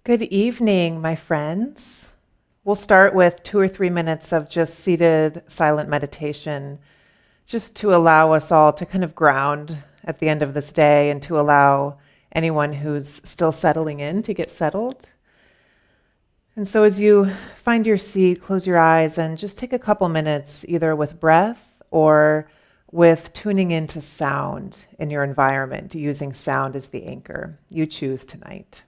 Good evening, my friends. We'll start with 2 or 3 minutes of just seated silent meditation, just to allow us all to kind of ground at the end of this day and to allow anyone who's still settling in to get settled. And so as you find your seat, close your eyes and just take a couple minutes either with breath or with tuning into sound in your environment, using sound as the anchor. You choose tonight.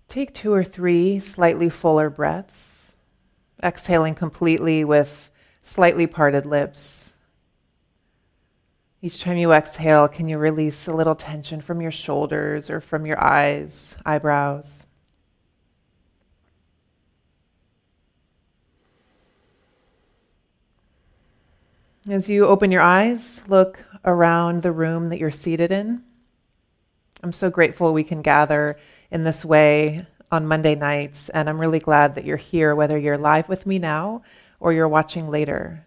Take 2 or 3 slightly fuller breaths, exhaling completely with slightly parted lips. Each time you exhale, can you release a little tension from your shoulders or from your eyes, eyebrows? As you open your eyes, look around the room that you're seated in. I'm so grateful we can gather in this way on Monday nights, and I'm really glad that you're here, whether you're live with me now or you're watching later.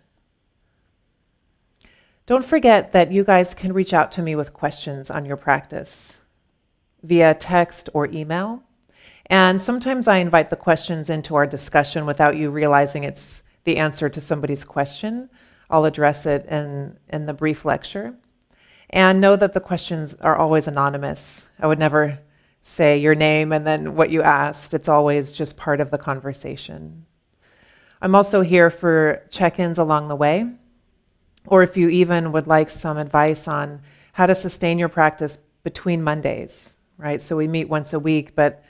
Don't forget that you guys can reach out to me with questions on your practice via text or email. And sometimes I invite the questions into our discussion without you realizing it's the answer to somebody's question. I'll address it in the brief lecture. And know that the questions are always anonymous. I would never say your name and then what you asked. It's always just part of the conversation. I'm also here for check-ins along the way, or if you even would like some advice on how to sustain your practice between Mondays, right? So we meet once a week, but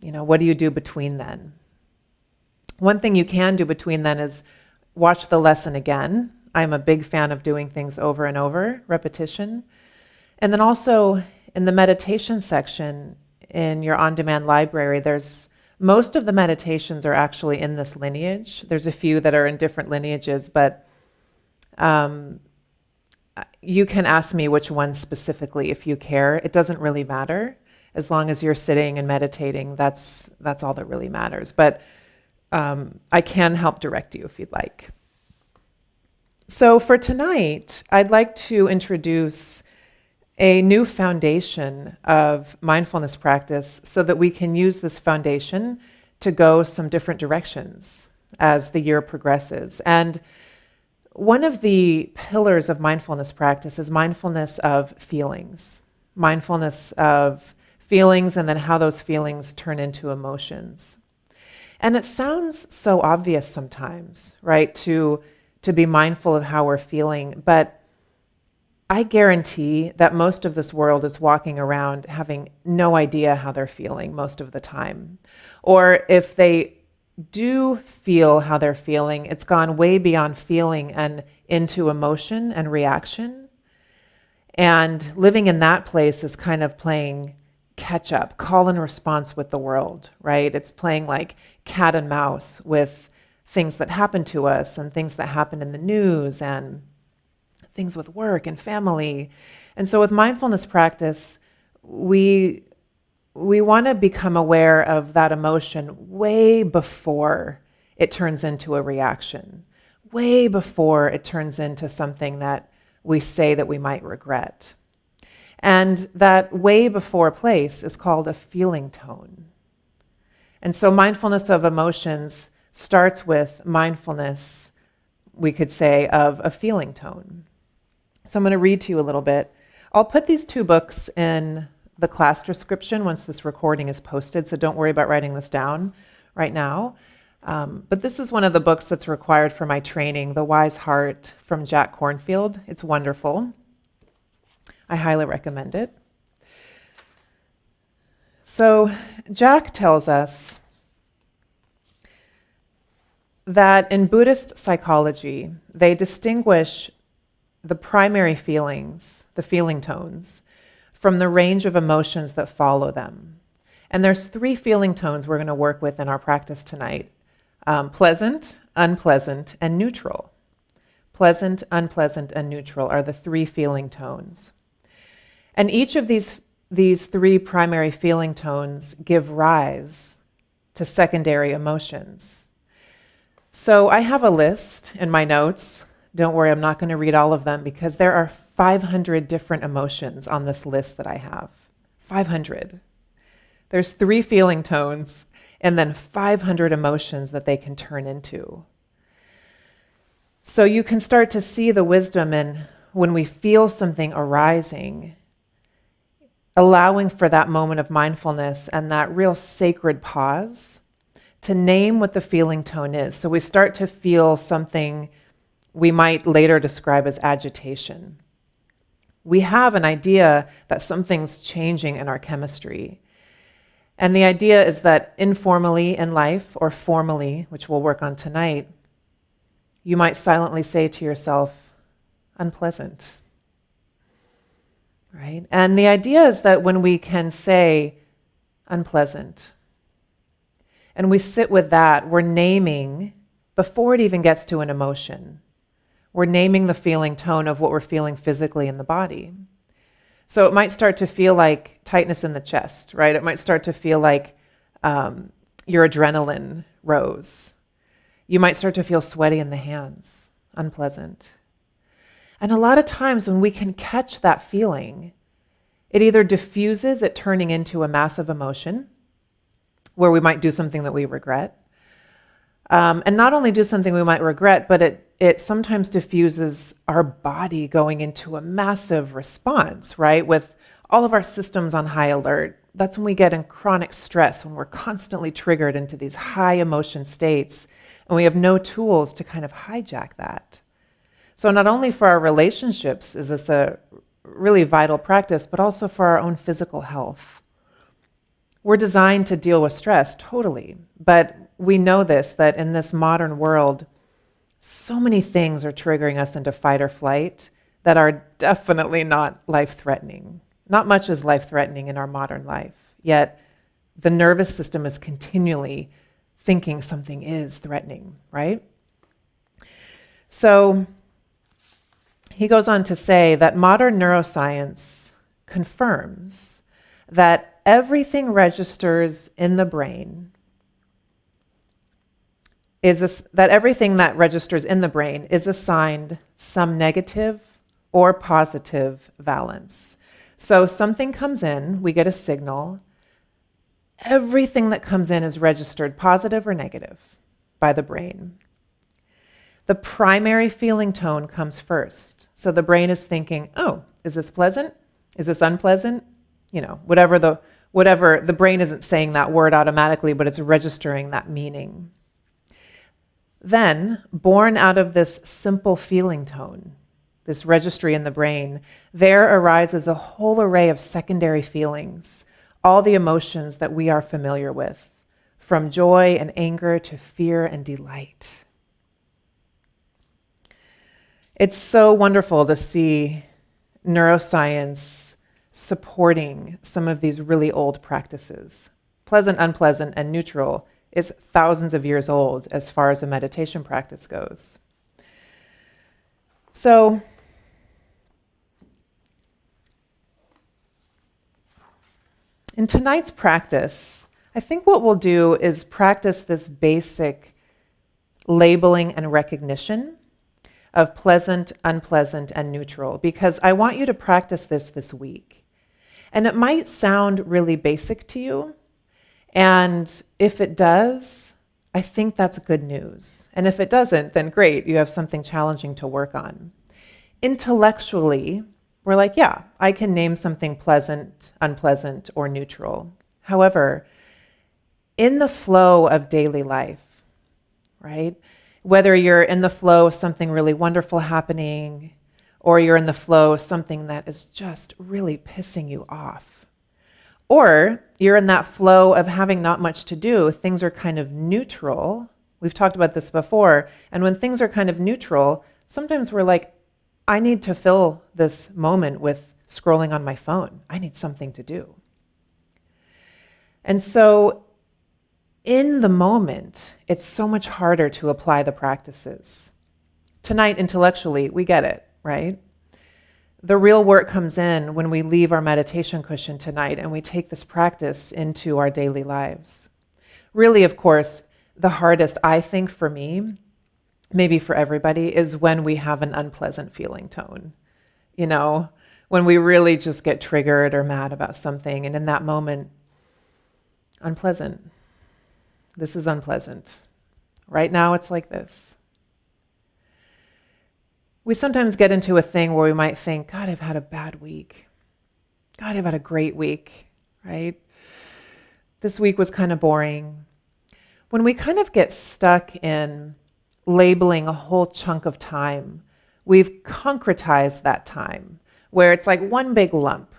what do you do between then? One thing you can do between then is watch the lesson again. I'm a big fan of doing things over and over, repetition. And then also in the meditation section in your on-demand library, most of the meditations are actually in this lineage. There's a few that are in different lineages, but you can ask me which one specifically if you care. It doesn't really matter. As long as you're sitting and meditating, that's all that really matters. But I can help direct you if you'd like. So for tonight, I'd like to introduce a new foundation of mindfulness practice so that we can use this foundation to go some different directions as the year progresses. And one of the pillars of mindfulness practice is mindfulness of feelings and then how those feelings turn into emotions. And it sounds so obvious sometimes, right, to be mindful of how we're feeling, but I guarantee that most of this world is walking around having no idea how they're feeling most of the time. Or if they do feel how they're feeling, it's gone way beyond feeling and into emotion and reaction. And living in that place is kind of playing catch up, call and response with the world, right? It's playing like cat and mouse with things that happen to us and things that happen in the news and things with work and family. And so with mindfulness practice, we want to become aware of that emotion way before it turns into a reaction, way before it turns into something that we say that we might regret. And that way before place is called a feeling tone. And so mindfulness of emotions starts with mindfulness, we could say, of a feeling tone. So I'm going to read to you a little bit. I'll put these two books in the class description once this recording is posted, so don't worry about writing this down right now. But this is one of the books that's required for my training, The Wise Heart from Jack Kornfield. It's wonderful. I highly recommend it. So Jack tells us that in Buddhist psychology, they distinguish the primary feelings, the feeling tones, from the range of emotions that follow them. And there's 3 feeling tones we're going to work with in our practice tonight. Pleasant, unpleasant, and neutral. Pleasant, unpleasant, and neutral are the 3 feeling tones. And each of these 3 primary feeling tones give rise to secondary emotions. So I have a list in my notes. Don't worry, I'm not going to read all of them because there are 500 different emotions on this list that I have. 500. There's 3 feeling tones and then 500 emotions that they can turn into. So you can start to see the wisdom in when we feel something arising, allowing for that moment of mindfulness and that real sacred pause to name what the feeling tone is. So we start to feel something we might later describe as agitation. We have an idea that something's changing in our chemistry. And the idea is that informally in life, or formally, which we'll work on tonight, you might silently say to yourself, unpleasant. Right? And the idea is that when we can say unpleasant, and we sit with that, we're naming, before it even gets to an emotion, we're naming the feeling tone of what we're feeling physically in the body. So it might start to feel like tightness in the chest, right? It might start to feel like your adrenaline rose. You might start to feel sweaty in the hands, unpleasant. And a lot of times when we can catch that feeling, it either diffuses it turning into a massive emotion, where we might do something that we regret. And not only do something we might regret, but it sometimes diffuses our body going into a massive response, right? With all of our systems on high alert. That's when we get in chronic stress, when we're constantly triggered into these high emotion states, and we have no tools to kind of hijack that. So not only for our relationships is this a really vital practice, but also for our own physical health. We're designed to deal with stress, totally. But we know this, that in this modern world, so many things are triggering us into fight or flight that are definitely not life-threatening. Not much is life-threatening in our modern life, yet the nervous system is continually thinking something is threatening, right? So he goes on to say that modern neuroscience confirms that everything registers in the brain that everything that registers in the brain is assigned some negative or positive valence. So something comes in, we get a signal. Everything that comes in is registered positive or negative by the brain. The primary feeling tone comes first. So the brain is thinking, oh, is this pleasant? Is this unpleasant? You know, whatever the brain isn't saying that word automatically, but it's registering that meaning. Then, born out of this simple feeling tone, this registry in the brain, there arises a whole array of secondary feelings, all the emotions that we are familiar with, from joy and anger to fear and delight. It's so wonderful to see neuroscience supporting some of these really old practices. Pleasant, unpleasant, and neutral is thousands of years old as far as a meditation practice goes. So, in tonight's practice, I think what we'll do is practice this basic labeling and recognition of pleasant, unpleasant, and neutral, because I want you to practice this week. And it might sound really basic to you, and if it does, I think that's good news. And if it doesn't, then great, you have something challenging to work on. Intellectually, we're like, yeah, I can name something pleasant, unpleasant, or neutral. However, in the flow of daily life, right? Whether you're in the flow of something really wonderful happening, or you're in the flow of something that is just really pissing you off, or you're in that flow of having not much to do, things are kind of neutral. We've talked about this before. And when things are kind of neutral, sometimes we're like, I need to fill this moment with scrolling on my phone. I need something to do. And so in the moment, it's so much harder to apply the practices. Tonight, intellectually, we get it, right? The real work comes in when we leave our meditation cushion tonight and we take this practice into our daily lives. Really, of course, the hardest, I think, for me, maybe for everybody, is when we have an unpleasant feeling tone. You know, when we really just get triggered or mad about something, and in that moment, unpleasant. This is unpleasant. Right now, it's like this. We sometimes get into a thing where we might think, God, I've had a bad week. God, I've had a great week, right? This week was kind of boring. When we kind of get stuck in labeling a whole chunk of time, we've concretized that time, where it's like one big lump.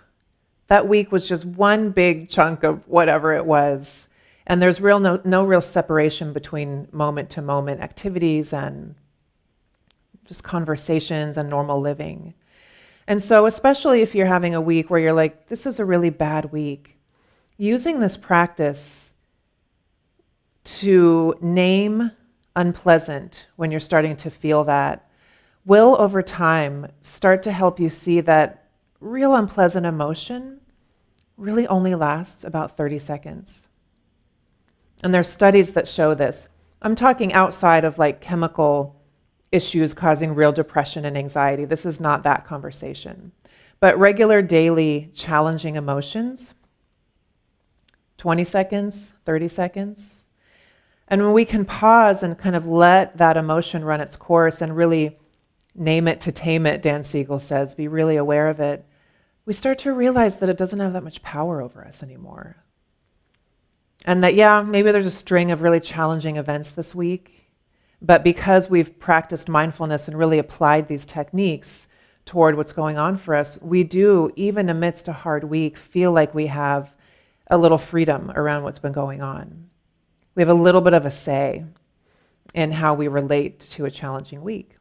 That week was just one big chunk of whatever it was. And there's no real separation between moment to moment activities and just conversations and normal living. And so especially if you're having a week where you're like, this is a really bad week, using this practice to name unpleasant when you're starting to feel that will over time start to help you see that real unpleasant emotion really only lasts about 30 seconds. And there's studies that show this. I'm talking outside of like chemical issues causing real depression and anxiety. This is not that conversation. But regular daily challenging emotions, 20 seconds, 30 seconds. And when we can pause and kind of let that emotion run its course and really name it to tame it, Dan Siegel says, be really aware of it, we start to realize that it doesn't have that much power over us anymore. And that, yeah, maybe there's a string of really challenging events this week, but because we've practiced mindfulness and really applied these techniques toward what's going on for us, we do, even amidst a hard week, feel like we have a little freedom around what's been going on. We have a little bit of a say in how we relate to a challenging week.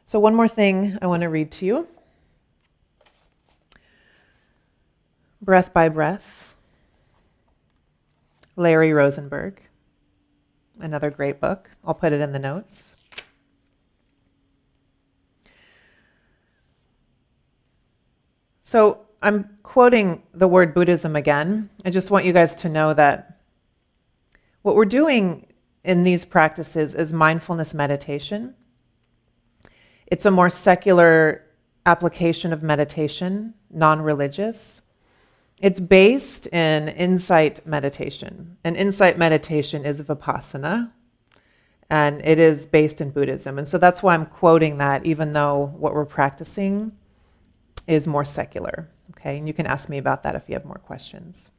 So one more thing I want to read to you. Breath by Breath, Larry Rosenberg. Another great book. I'll put it in the notes. So I'm quoting the word Buddhism again. I just want you guys to know that what we're doing in these practices is mindfulness meditation. It's a more secular application of meditation, non-religious. It's based in insight meditation. And insight meditation is Vipassana, and it is based in Buddhism. And so that's why I'm quoting that, even though what we're practicing is more secular. Okay, and you can ask me about that if you have more questions.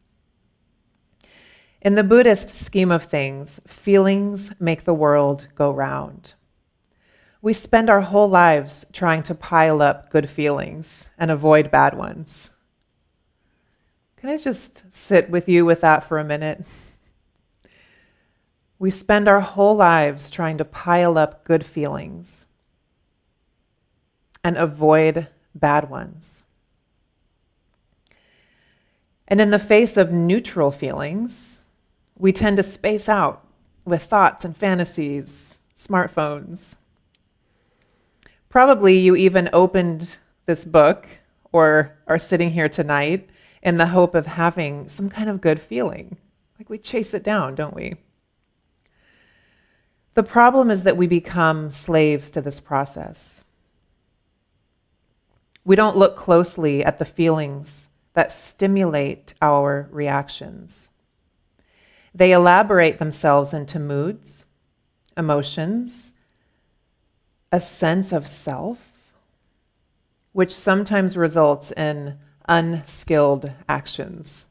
In the Buddhist scheme of things, feelings make the world go round. We spend our whole lives trying to pile up good feelings and avoid bad ones. Can I just sit with you with that for a minute? We spend our whole lives trying to pile up good feelings and avoid bad ones. And in the face of neutral feelings, we tend to space out with thoughts and fantasies, smartphones. Probably you even opened this book or are sitting here tonight in the hope of having some kind of good feeling. Like we chase it down, don't we? The problem is that we become slaves to this process. We don't look closely at the feelings that stimulate our reactions. They elaborate themselves into moods, emotions, a sense of self, which sometimes results in unskilled actions.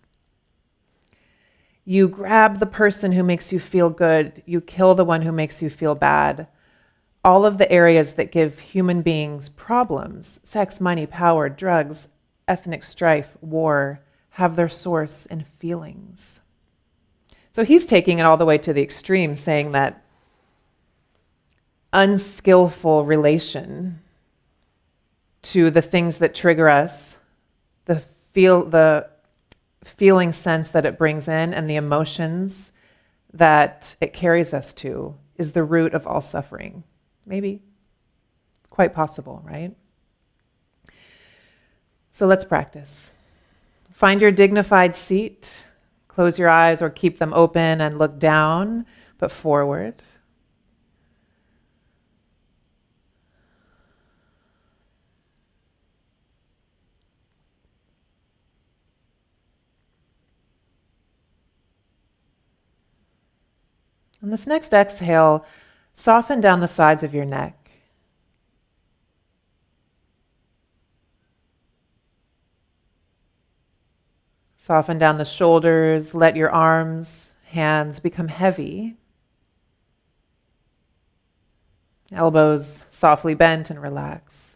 You grab the person who makes you feel good, you kill the one who makes you feel bad. All of the areas that give human beings problems, sex, money, power, drugs, ethnic strife, war, have their source in feelings. So he's taking it all the way to the extreme, saying that unskillful relation to the things that trigger us, the feeling sense that it brings in and the emotions that it carries us to is the root of all suffering. Maybe. Quite possible, right? So let's practice. Find your dignified seat. Close your eyes or keep them open and look down, but forward. On this next exhale, soften down the sides of your neck. Soften down the shoulders, let your arms, hands become heavy. Elbows softly bent and relaxed.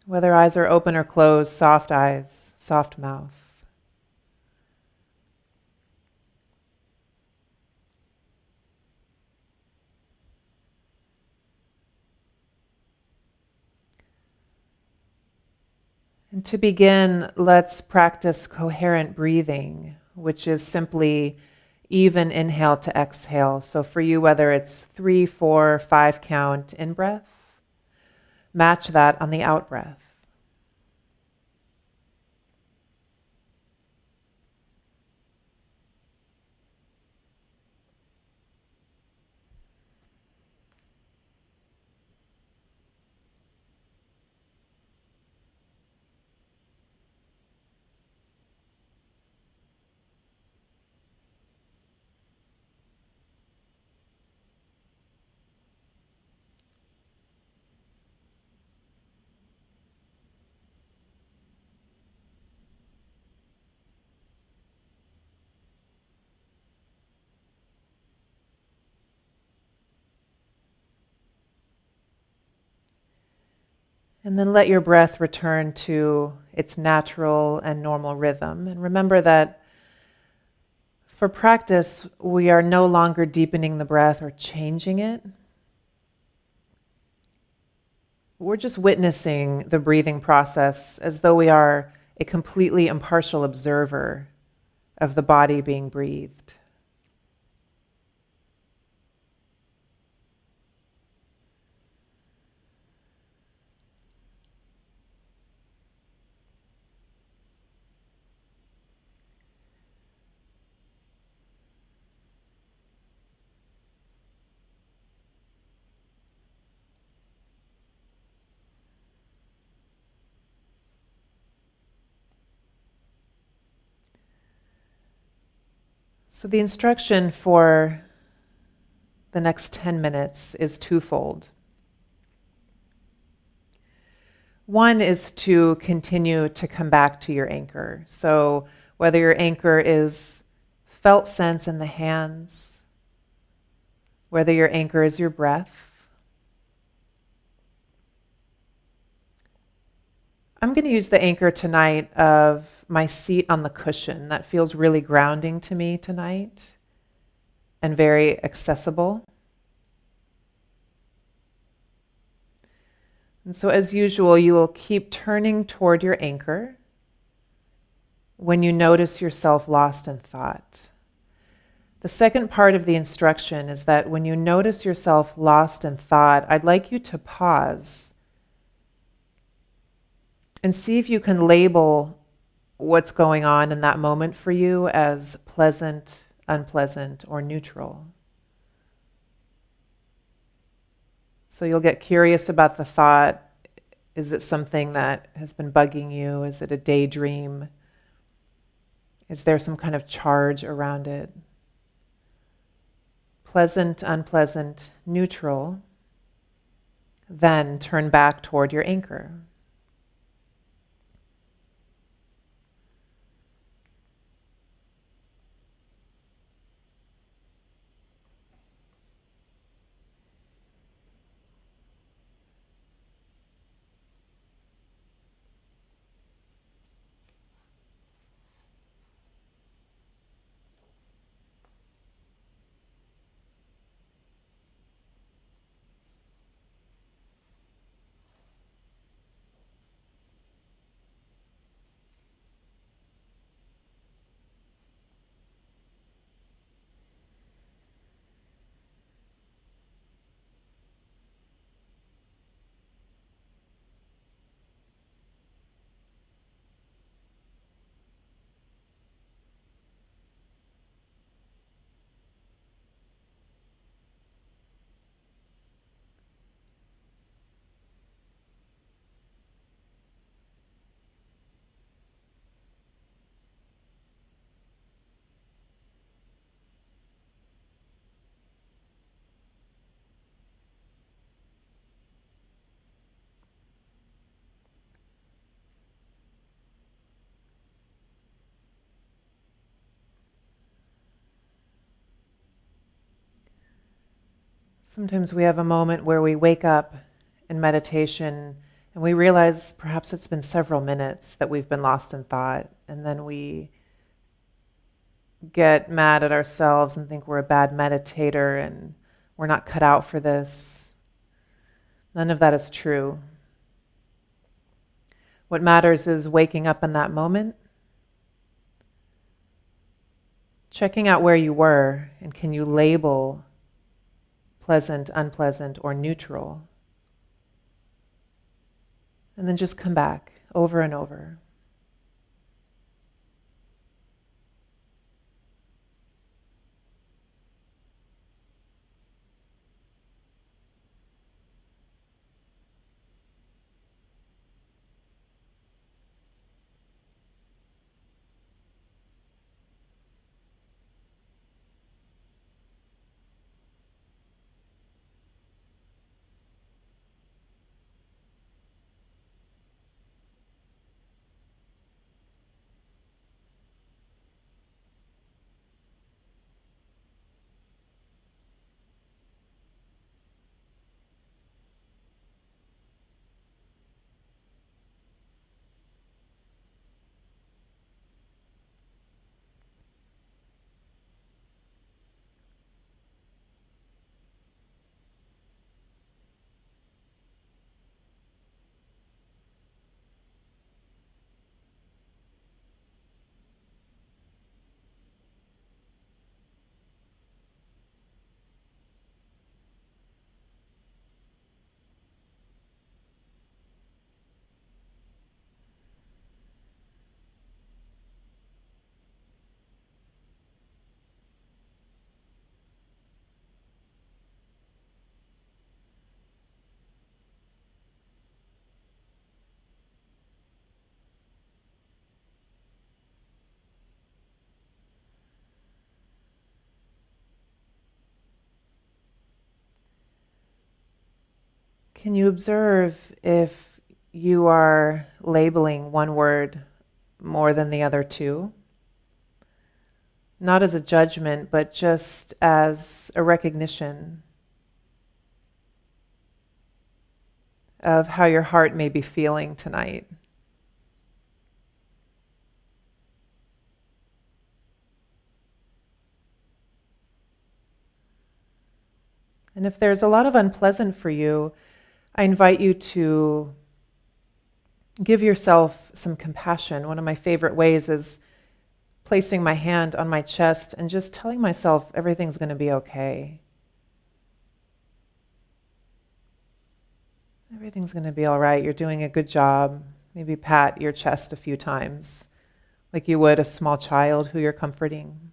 Whether eyes are open or closed, soft eyes, soft mouth. And to begin, let's practice coherent breathing, which is simply even inhale to exhale. So for you, whether it's 3, 4, 5 count in breath, match that on the out breath. And then let your breath return to its natural and normal rhythm. And remember that for practice, we are no longer deepening the breath or changing it. We're just witnessing the breathing process as though we are a completely impartial observer of the body being breathed. So the instruction for the next 10 minutes is twofold. One is to continue to come back to your anchor. So whether your anchor is felt sense in the hands, whether your anchor is your breath, I'm going to use the anchor tonight of my seat on the cushion. That feels really grounding to me tonight and very accessible. And so as usual, you will keep turning toward your anchor when you notice yourself lost in thought. The second part of the instruction is that when you notice yourself lost in thought, I'd like you to pause and see if you can label what's going on in that moment for you as pleasant, unpleasant, or neutral. So you'll get curious about the thought. Is it something that has been bugging you? Is it a daydream? Is there some kind of charge around it? Pleasant, unpleasant, neutral. Then turn back toward your anchor. Sometimes we have a moment where we wake up in meditation and we realize perhaps it's been several minutes that we've been lost in thought, and then we get mad at ourselves and think we're a bad meditator and we're not cut out for this. None of that is true. What matters is waking up in that moment, checking out where you were, and can you label pleasant, unpleasant, or neutral? And then just come back over and over. Can you observe if you are labeling one word more than the other two? Not as a judgment, but just as a recognition of how your heart may be feeling tonight. And if there's a lot of unpleasant for you, I invite you to give yourself some compassion. One of my favorite ways is placing my hand on my chest and just telling myself everything's going to be okay. Everything's going to be all right. You're doing a good job. Maybe pat your chest a few times, like you would a small child who you're comforting.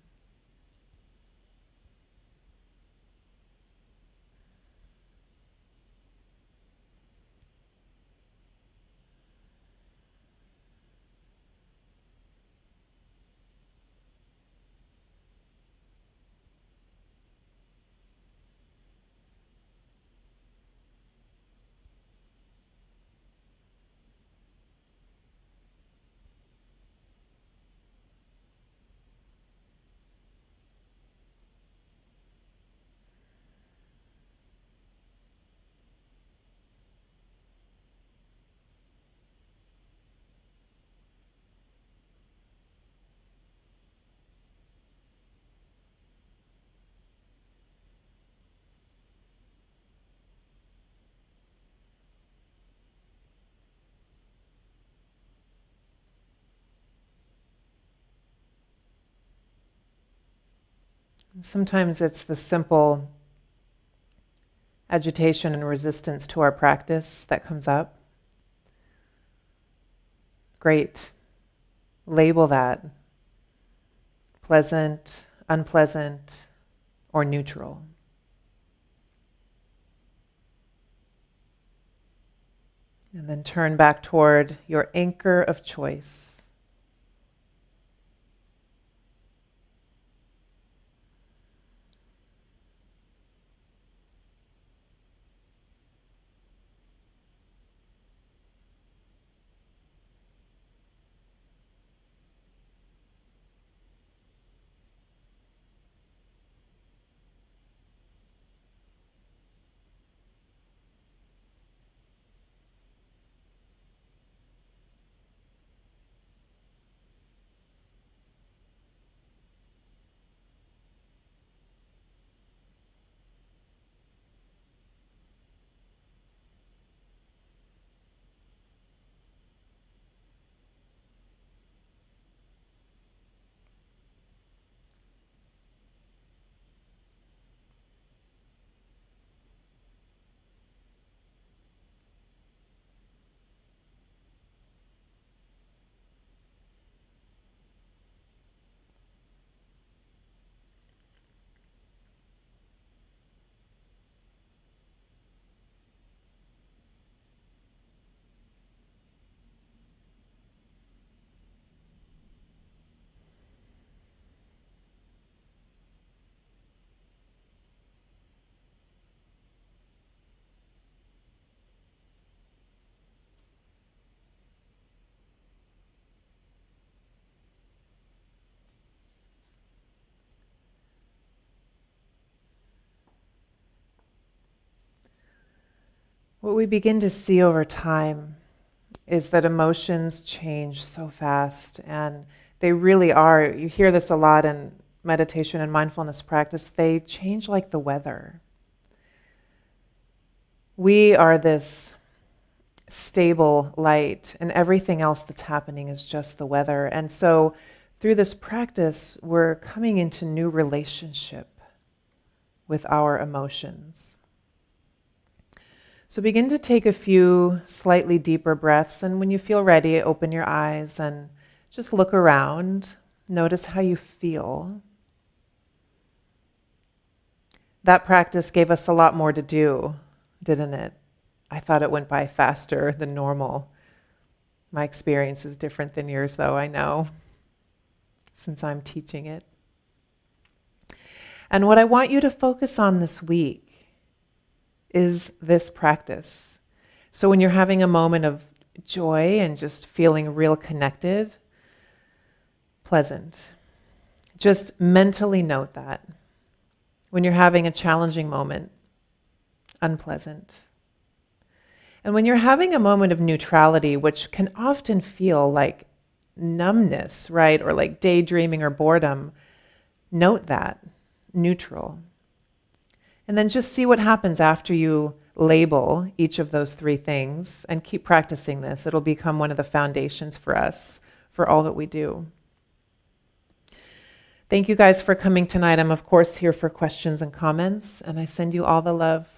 And sometimes it's the simple agitation and resistance to our practice that comes up. Great. Label that. Pleasant, unpleasant, or neutral. And then turn back toward your anchor of choice. What we begin to see over time is that emotions change so fast, and they really are. You hear this a lot in meditation and mindfulness practice. They change like the weather. We are this stable light, and everything else that's happening is just the weather. And so through this practice, we're coming into new relationship with our emotions. So begin to take a few slightly deeper breaths, and when you feel ready, open your eyes and just look around. Notice how you feel. That practice gave us a lot more to do, didn't it? I thought it went by faster than normal. My experience is different than yours, though, I know, since I'm teaching it. And what I want you to focus on this week is this practice. So when you're having a moment of joy and just feeling real connected, pleasant, just mentally note that. When you're having a challenging moment, unpleasant. And when you're having a moment of neutrality, which can often feel like numbness, right? Or like daydreaming or boredom, note that, neutral. And then just see what happens after you label each of those three things and keep practicing this. It'll become one of the foundations for us for all that we do. Thank you guys for coming tonight. I'm, of course, here for questions and comments, and I send you all the love.